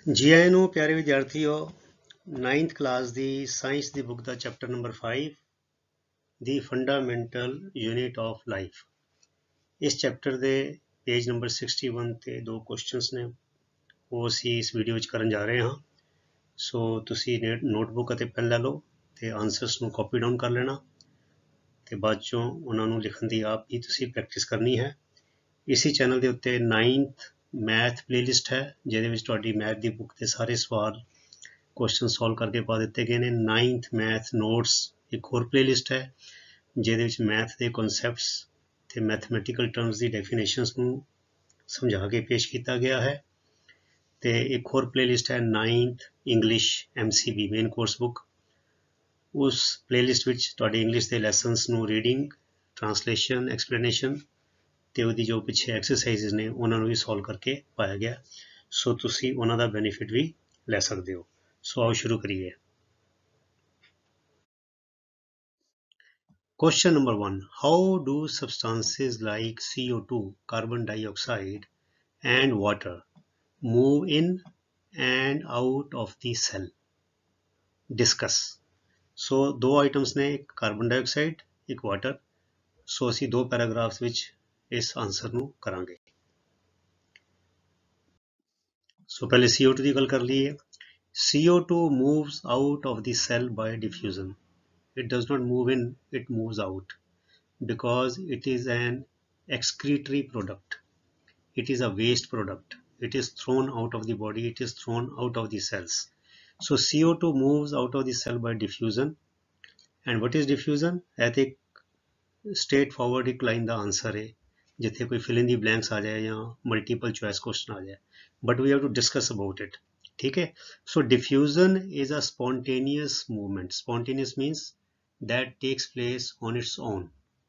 जी आए ਨੂੰ ਪਿਆਰੇ ਵਿਦਿਆਰਥੀਓ 9th class the science the book the chapter number 5 the fundamental unit of life. ਇਸ chapter ਦੇ ਪੇਜ ਨੰਬਰ 61 ਤੇ ਦੋ ਕੁਐਸਚਨਸ ਨੇ, ਉਹ ਅਸੀਂ ਇਸ ਵੀਡੀਓ ਵਿੱਚ ਕਰਨ ਜਾ ਰਹੇ ਹਾਂ। ਸੋ ਤੁਸੀਂ ਨੋਟਬੁੱਕ ਅਤੇ ਪੈਨ ਲੈ ਲਓ ਤੇ ਆਨਸਰਸ ਨੂੰ ਕਾਪੀ ਡਾਊਨ ਕਰ ਲੈਣਾ ਤੇ ਬਾਅਦ ਚੋਂ ਉਹਨਾਂ ਨੂੰ ਲਿਖਣ ਦੀ ਆਪ ਹੀ ਤੁਸੀਂ ਪ੍ਰੈਕਟਿਸ ਕਰਨੀ ਹੈ। ਇਸੇ ਚੈਨਲ ਦੇ ਉੱਤੇ 9th ਮੈਥ ਪਲੇਲਿਸਟ ਹੈ, ਜਿਹਦੇ ਵਿੱਚ ਤੁਹਾਡੀ ਮੈਥ ਦੀ ਬੁੱਕ ਦੇ ਸਾਰੇ ਸਵਾਲ ਕੁਐਸਚਨ ਸੋਲਵ ਕਰਕੇ ਪਾ ਦਿੱਤੇ ਗਏ ਨੇ। 9th ਮੈਥ ਨੋਟਸ ਇੱਕ ਹੋਰ ਪਲੇਲਿਸਟ ਹੈ, ਜਿਹਦੇ ਵਿੱਚ ਮੈਥ ਦੇ ਕਨਸੈਪਟਸ ਤੇ ਮੈਥਮੈਟੀਕਲ ਟਰਮਸ ਦੀ ਡੈਫੀਨੇਸ਼ਨਸ ਨੂੰ ਸਮਝਾ ਕੇ ਪੇਸ਼ ਕੀਤਾ ਗਿਆ ਹੈ। ਤੇ ਇੱਕ ਹੋਰ ਪਲੇਲਿਸਟ ਹੈ 9th English MCB main course book. ਉਸ ਪਲੇਲਿਸਟ ਵਿੱਚ ਤੁਹਾਡੇ ਇੰਗਲਿਸ਼ ਦੇ ਲੈਸਨਸ ਨੂੰ ਰੀਡਿੰਗ, ਟ੍ਰਾਂਸਲੇਸ਼ਨ, ਐਕਸਪਲੇਨੇਸ਼ਨ ਤੇ ਉਹਦੀ ਜੋ ਪਿੱਛੇ ਐਕਸਰਸਾਈਜ਼ਸ ਨੇ ਉਹਨਾਂ ਨੂੰ ਵੀ ਸੋਲਵ ਕਰਕੇ ਪਾਇਆ ਗਿਆ। ਸੋ ਤੁਸੀਂ ਉਹਨਾਂ ਦਾ ਬੈਨੀਫਿਟ ਵੀ ਲੈ ਸਕਦੇ ਹੋ। ਸੋ ਆਓ ਸ਼ੁਰੂ ਕਰੀਏ। Question number 1. How do substances like CO2, carbon dioxide and water move in and out of the cell? Discuss. So ਦੋ ਆਈਟਮਸ ਨੇ, ਇੱਕ ਕਾਰਬਨ ਡਾਈਆਕਸਾਈਡ, ਇੱਕ ਵਾਟਰ। ਸੋ ਅਸੀਂ ਦੋ ਪੈਰਾਗ੍ਰਾਫਸ ਵਿੱਚ ਇਸ ਆਨਸਰ ਨੂੰ ਕਰਾਂਗੇ। ਸੋ ਪਹਿਲੇ CO2 ਦੀ ਗੱਲ ਕਰ ਲਈਏ। CO2 moves out of the cell by diffusion. It does not move in, it moves out because it is an excretory product. It is a waste product. It is thrown out of the body, it is thrown out of the cells. So CO2 moves out of the cell by diffusion. And what is diffusion? ਇਹ ਤੇ state forward ਇੱਕ line ਦਾ answer ਹੈ, ਜਿੱਥੇ ਕੋਈ fill ਇਨ ਦੀ blanks ਆ ਜਾਏ ਜਾਂ multiple choice question ਆ ਜਾਏ, but we have to discuss about it. ਠੀਕ ਹੈ। ਸੋ diffusion is a spontaneous movement. Spontaneous means that takes place on its own.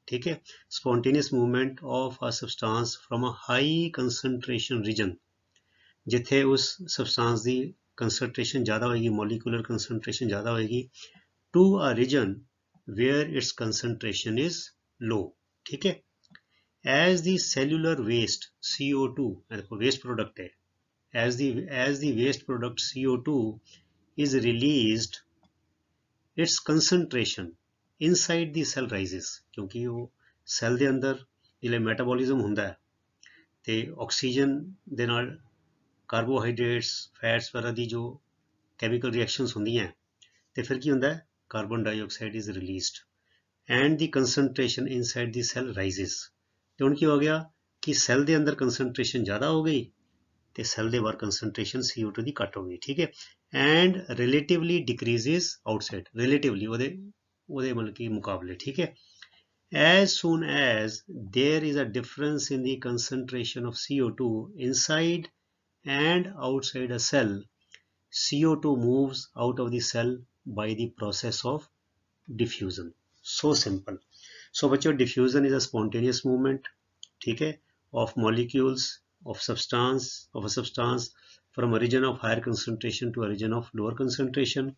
ठीक है। Spontaneous movement of a substance from a high concentration region, जिथे उस substance ਦੀ concentration ज़्यादा होएगी, molecular concentration ज़्यादा होएगी, to a region where its concentration is low. ठीक है। As the cellular waste CO2, waste product है, as the waste product CO2 is released, its concentration inside the cell rises, क्योंकि वो cell ਦੇ ਅੰਦਰ ਜਿਹੜੇ ਮੈਟਾਬੋਲਿਜ਼ਮ ਹੁੰਦਾ ਹੈ ਤੇ ਆਕਸੀਜਨ ਦੇ ਨਾਲ ਕਾਰਬੋਹਾਈਡਰੇਟਸ, ਫੈਟਸ ਵਗੈਰਾ ਦੀ ਜੋ ਕੈਮੀਕਲ ਰਿਐਕਸ਼ਨਸ ਹੁੰਦੀਆਂ ਤੇ ਫਿਰ ਕੀ ਹੁੰਦਾ ਹੈ, carbon dioxide is released and the ਕੰਸਨਟ੍ਰੇਸ਼ਨ inside the cell ਰਾਈਜ਼es। ਤੇ ਹੁਣ ਕੀ ਹੋ ਗਿਆ ਕਿ ਸੈਲ ਦੇ ਅੰਦਰ ਕੰਸਨਟ੍ਰੇਸ਼ਨ ਜ਼ਿਆਦਾ ਹੋ ਗਈ ਤੇ ਸੈਲ ਦੇ ਬਾਹਰ ਕੰਸਨਟ੍ਰੇਸ਼ਨ CO2 ਦੀ ਘੱਟ ਹੋ ਗਈ। ਠੀਕ ਹੈ। ਐਂਡ ਰਿਲੇਟਿਵਲੀ ਡਿਕਰੀਜ਼ਸ ਆਊਟਸਾਈਡ, ਰਿਲੇਟਿਵਲੀ ਉਹਦੇ ਮਤਲਬ ਕਿ ਮੁਕਾਬਲੇ। ਠੀਕ ਹੈ। As soon as there is a difference in the concentration of CO2 inside and outside a cell, CO2 moves out of the cell by the process of diffusion. So simple. So बच्चों, diffusion is a spontaneous movement, ठीक है, of molecules of a substance from a region of higher concentration to a region of lower concentration.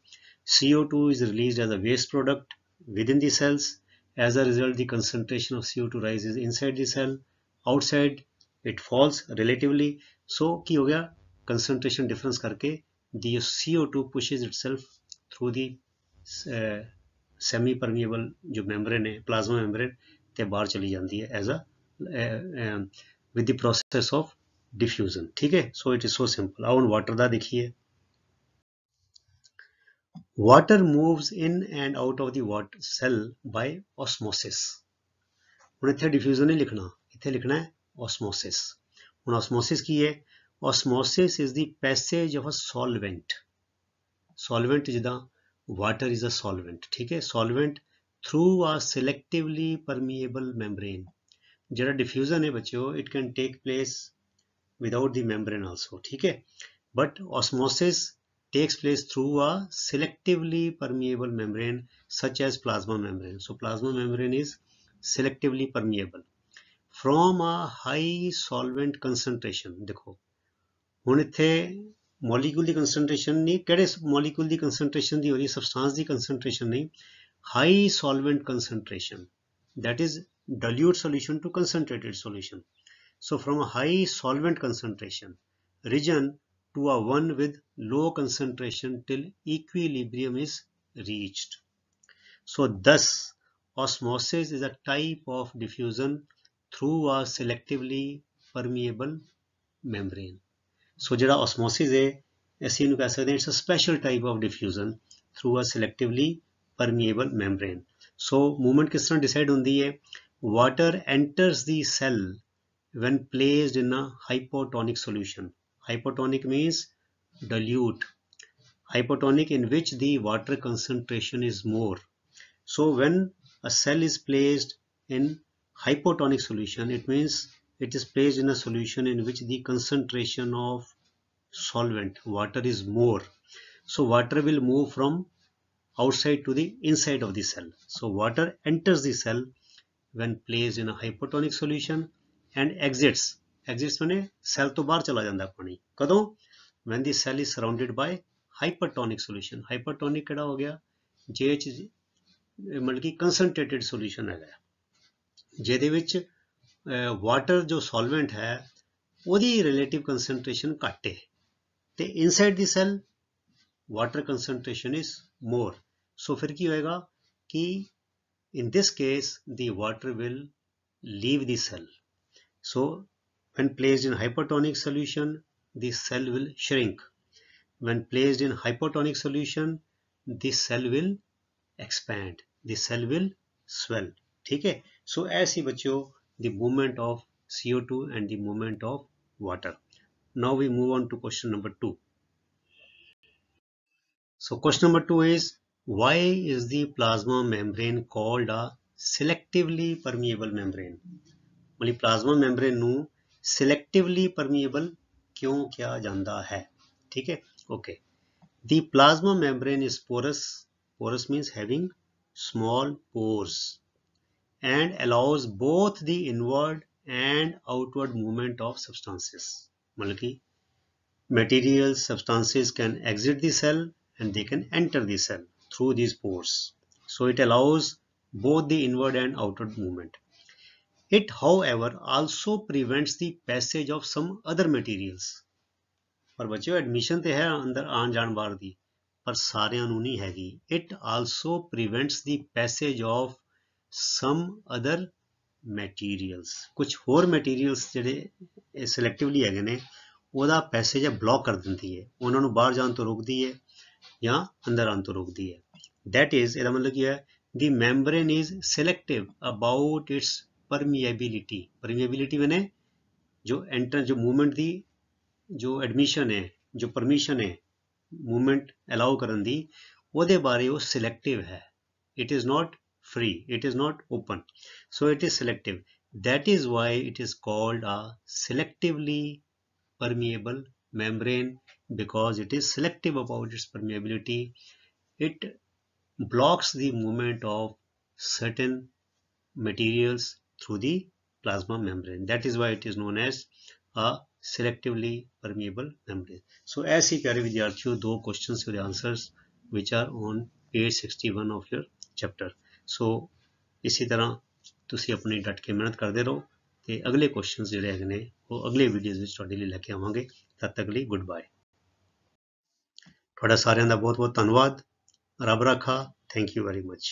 CO2 is released as a waste product within the cells. As a result, the concentration of CO2 rises inside the cell. Outside, it falls relatively. So ਕੀ ਹੋ ਗਿਆ, concentration difference ਕਰਕੇ the CO2 pushes itself through the semi permeable जो membrane है, plasma membrane, ਤੇ ਬਾਹਰ ਚਲੀ ਜਾਂਦੀ ਹੈ as a with the process of diffusion. ठीक है। So it is so simple. अब वाटर ਦਾ देखिए। Water moves in and out of the water cell by osmosis. ਹੁਣ ਇੱਥੇ diffusion ਨਹੀਂ ਲਿਖਣਾ, ਇੱਥੇ ਲਿਖਣਾ ਹੈ osmosis. ਹੁਣ osmosis ਕੀ ਹੈ? Osmosis is the passage of a solvent. Solvent ਜਿੱਦਾਂ water is a solvent. ठीक है। Solvent through a selectively permeable membrane. ਜਿਹੜਾ diffusion है बच्चों, it can take place without the membrane also. ठीक है। But osmosis takes place through a selectively permeable membrane such as plasma membrane. So plasma membrane is selectively permeable from a high solvent concentration. देखो ਹੁਣ ਇੱਥੇ molecule ਦੀ ਕੰਸਨਟ੍ਰੇਸ਼ਨ ਨਹੀਂ, ਕਿਹੜੇ molecule ਦੀ ਕੰਸਨਟ੍ਰੇਸ਼ਨ ਦੀ ਹੋ ਰਹੀ, substance ਦੀ ਕੰਸਨਟ੍ਰੇਸ਼ਨ ਨਹੀਂ, high ਸੋਲਵੈਂਟ ਕੰਸਨਟ੍ਰੇਸ਼ਨ, that is dilute solution to concentrated solution. So from a high solvent concentration region to a one with low concentration till equilibrium is reached. So thus osmosis is a type of diffusion through a selectively permeable membrane. So ਜਿਹੜਾ osmosis है ਅਸੀਂ ਇਹਨੂੰ ਕਹਿ ਸਕਦੇ ਹਾਂ it's a special type of diffusion through a selectively permeable membrane. So movement किस तरह decide ਹੁੰਦੀ है? Water enters the cell when placed in a hypotonic solution. Hypotonic means dilute. Hypotonic in which the water concentration is more. So when a cell is placed in hypotonic solution, it means it is placed in a solution in which the concentration of solvent, water, is more. So water will move from outside to the inside of the cell. So water enters the cell when placed in a hypotonic solution and exits माने cell तो बाहर चला जाता है पानी. कदों? When the cell is surrounded by hypertonic solution. Hypertonic किहड़ा हो गया? JH मतलब कि कंसनट्रेटेड सोल्यूशन है ਜਿਹਦੇ ਵਿੱਚ ਵਾਟਰ ਜੋ ਸੋਲਵੈਂਟ ਹੈ ਉਹਦੀ ਰਿਲੇਟਿਵ ਕੰਸੈਂਟ੍ਰੇਸ਼ਨ ਘੱਟ ਹੈ ਤੇ inside the cell water ਕੰਸੈਂਟ੍ਰੇਸ਼ਨ is more. ਸੋ ਫਿਰ ਕੀ ਹੋਏਗਾ ਕਿ in this case the water will leave the cell. So when placed in hypertonic solution the cell will shrink. When placed in hypotonic solution the cell will expand. The cell will swell. ठीक है. So ऐसी बच्चों the movement of CO2 and the movement of water. Now we move on to question number 2. So question number 2 is why is the plasma membrane called a selectively permeable membrane? मतलब plasma membrane ਨੂੰ selectively permeable क्यों किया जाता है? ठीक है. Okay. The plasma membrane is porous. Porous means having small pores and allows both the inward and outward movement of substances. मतलब कि materials, substances can exit the cell and they can enter the cell through these pores. So it allows both the inward and outward movement. It, however, also prevents the passage of some other materials. पर बच्चों admission तो है अंदर आन जान बाहर दी पर सारिਆਂ ਨੂੰ नहीं हैगी. It also prevents the passage of some other materials. कुछ होर materials ਜਿਹੜੇ selectively ਹੈਗੇ ਨੇ ਉਹਦਾ ਪੈਸੇਜ ਬਲੌਕ ਕਰ ਦਿੰਦੀ ਹੈ, ਉਹਨਾਂ ਨੂੰ ਬਾਹਰ ਜਾਣ ਤੋਂ ਰੋਕਦੀ ਹੈ ਜਾਂ ਅੰਦਰ ਆਉਣ ਤੋਂ ਰੋਕਦੀ ਹੈ. That is ਇਹਦਾ ਮਤਲਬ ਕੀ ਹੈ? The membrane is selective about its permeability. Permeability मैंने जो एंटर जो मूवमेंट ਦੀ जो एडमिशन है जो परमिशन है मूवमेंट अलाउ करन दी ਉਹਦੇ ਬਾਰੇ ਉਹ ਸਿਲੈਕਟਿਵ ਹੈ. It is not free, it is not open, so it is selective. That is why it is called a selectively permeable membrane, because it is selective about its permeability. It blocks the movement of certain materials through the plasma membrane. That is why it is known as a selectively permeable membrane. So ऐसे ही प्यारे विद्यार्थियों दो questions with answers which are on page 61 of your chapter. So इसी तरह ਤੁਸੀਂ ਆਪਣੀ ਡਟ ਕੇ ਮਿਹਨਤ ਕਰਦੇ ਰਹੋ ਤੇ ਅਗਲੇ ਕੁਐਸਚਨਸ ਜਿਹੜੇ ਹੈਗੇ ਨੇ ਉਹ ਅਗਲੇ ਵੀਡੀਓਜ਼ ਵਿੱਚ ਤੁਹਾਡੇ ਲਈ ਲੈ ਕੇ ਆਵਾਂਗੇ. ਤਦ ਤੱਕ ਲਈ ਗੁੱਡ ਬਾਏ. ਤੁਹਾਡਾ ਸਾਰਿਆਂ ਦਾ ਬਹੁਤ ਬਹੁਤ ਧੰਨਵਾਦ. ਰੱਬ ਰਾਖਾ. Thank you very much.